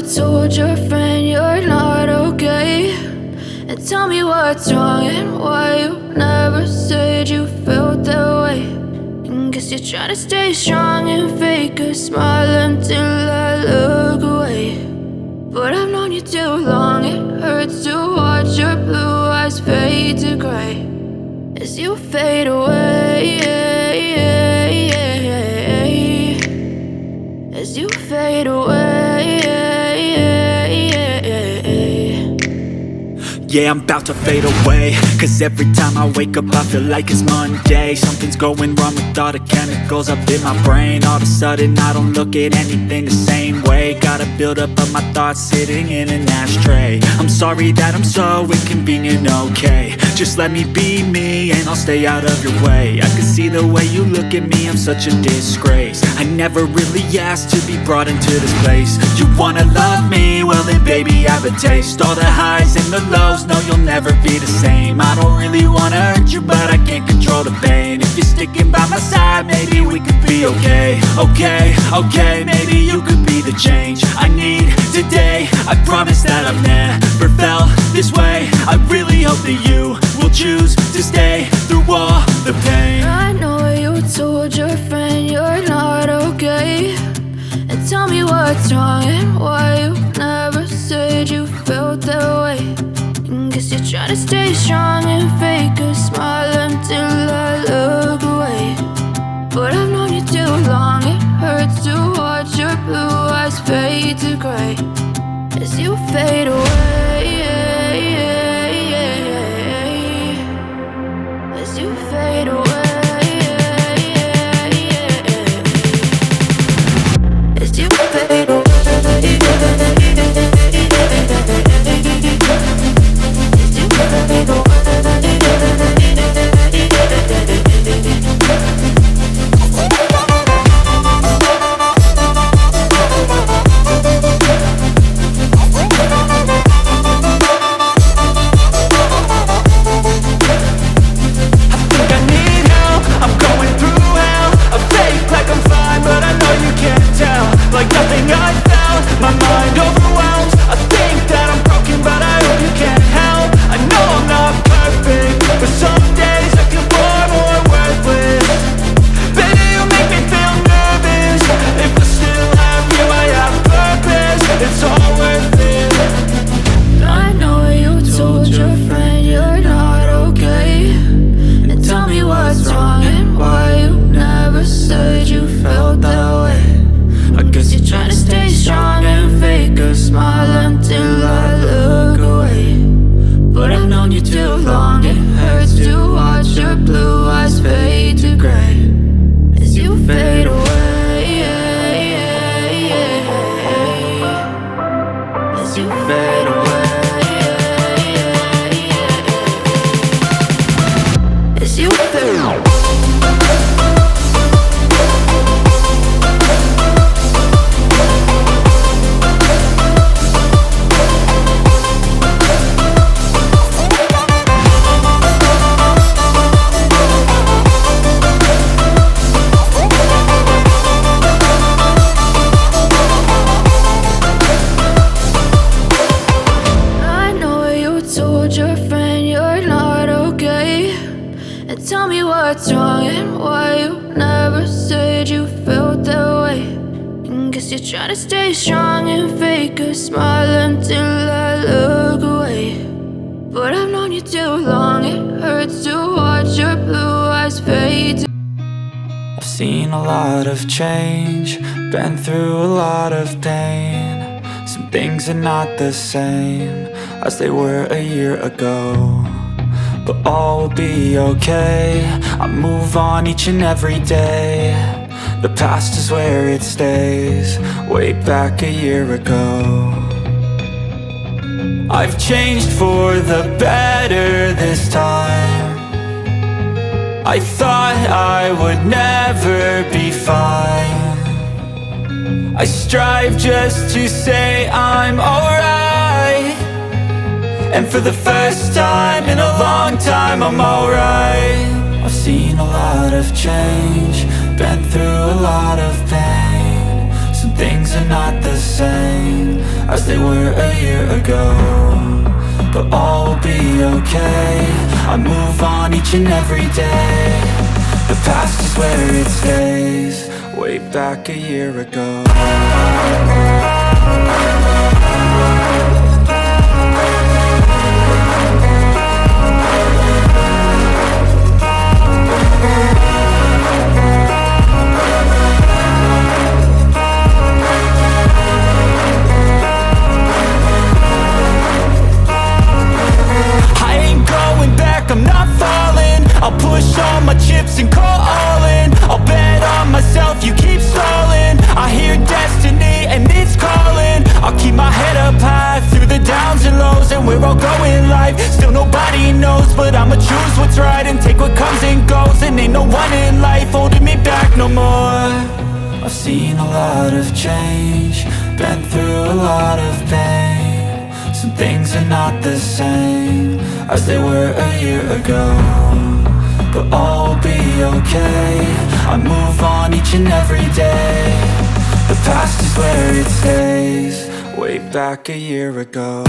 told your friend you're not okay, and tell me what's wrong and why you never said you felt that way. And guess you're trying to stay strong and fake a smile until I look away. But I've known you too long, it hurts to watch your blue eyes fade to gray as you fade away, as you fade away. Yeah, I'm about to fade away, cause every time I wake up I feel like it's Monday. Something's going wrong with all the chemicals up in my brain. All of a sudden I don't look at anything the same way. Got a buildup of my thoughts sitting in an ashtray. I'm sorry that I'm so inconvenient, okay. Just let me be me and I'll stay out of your way. I can see the way you look at me, I'm such a disgrace. I never really asked to be brought into this place. You wanna love me? Well then baby, have a taste. All the highs and the lows, no, you'll never be the same. I don't really wanna hurt you, but I can't control the pain. If you're sticking by my side, maybe we could be okay. Okay, maybe you could be the change I need today. I promise that I've never felt this way. I really hope that you will choose to stay through all the pain. I know you told your friend you're not okay, and tell me what's wrong and why you never said you felt that way. And guess you're trying to stay strong and fake a smile until I look away. But I've known you too long, it hurts to watch your blue eyes fade to gray as you fade away, as you fade away, as you fade away. Tell me what's wrong and why you never said you felt that way. And guess you're trying to stay strong and fake a smile until I look away. But I've known you too long, it hurts to watch your blue eyes fade. I've seen a lot of change, been through a lot of pain. Some things are not the same as they were a year ago, but all will be okay. I move on each and every day. The past is where it stays, way back a year ago. I've changed for the better this time. I thought I would never be fine. I strive just to say I'm alright, and for the first time in a long time I'm alright. I've seen a lot of change, been through a lot of pain. Some things are not the same as they were a year ago. But all will be okay, I move on each and every day. The past is where it stays, way back a year ago. I'm not falling, I'll push all my chips and call all in. I'll bet on myself, you keep stalling. I hear destiny and it's calling. I'll keep my head up high through the downs and lows. And we're all going life, still nobody knows. But I'ma choose what's right and take what comes and goes. And ain't no one in life holding me back no more. I've seen a lot of change, been through a lot of pain. Some things are not the same as they were a year ago. But all will be okay, I move on each and every day. The past is where it stays, way back a year ago.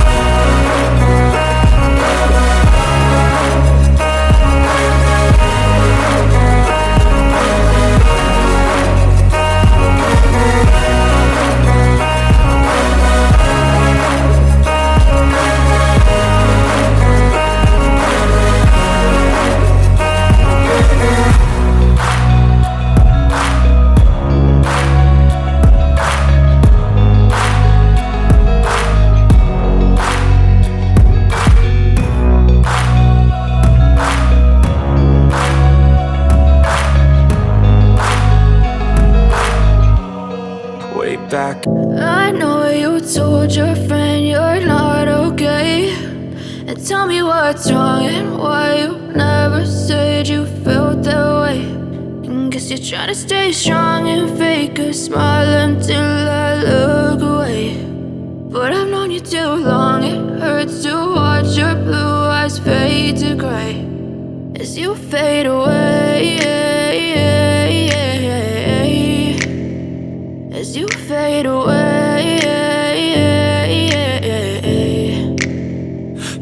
Back. I know you told your friend you're not okay, and tell me what's wrong and why you never said you felt that way. And guess you're trying to stay strong and fake a smile until I look away. But I've known you too long, it hurts to watch your blue eyes fade to gray as you fade away. As you fade away.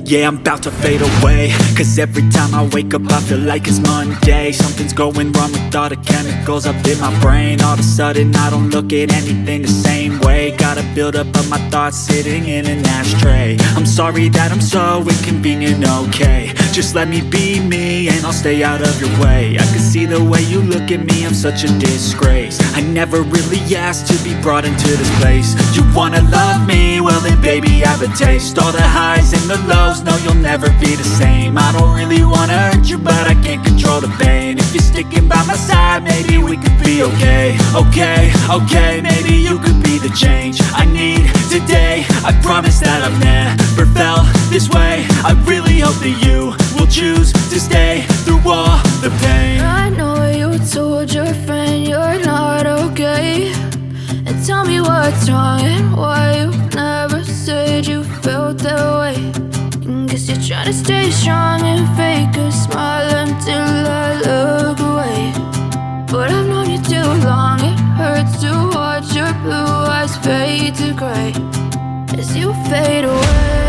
Yeah, I'm about to fade away, cause every time I wake up I feel like it's Monday. Something's going wrong with all the chemicals up in my brain. All of a sudden I don't look at anything the same way. Gotta build up of my thoughts sitting in an ashtray. I'm sorry that I'm so inconvenient, okay. Just let me be me and I'll stay out of your way. I can see the way you look at me, I'm such a disgrace. I never really asked to be brought into this place. You wanna love me? Well then baby have a taste. All the highs and the lows, no you'll never be the same. I don't really wanna hurt you but I can't control the pain. If you're sticking by my side maybe we could be okay. Okay, maybe you could be the change I need today. I promise that I've never felt this way. I really hope that you will choose to stay through all the pain. I know you told your friend you're not okay, and tell me what's wrong and why you never said you felt that way. And guess you're trying to stay strong and fake a smile until I look away. But I've known you too long, it hurts to watch your blue eyes fade to gray as you fade away.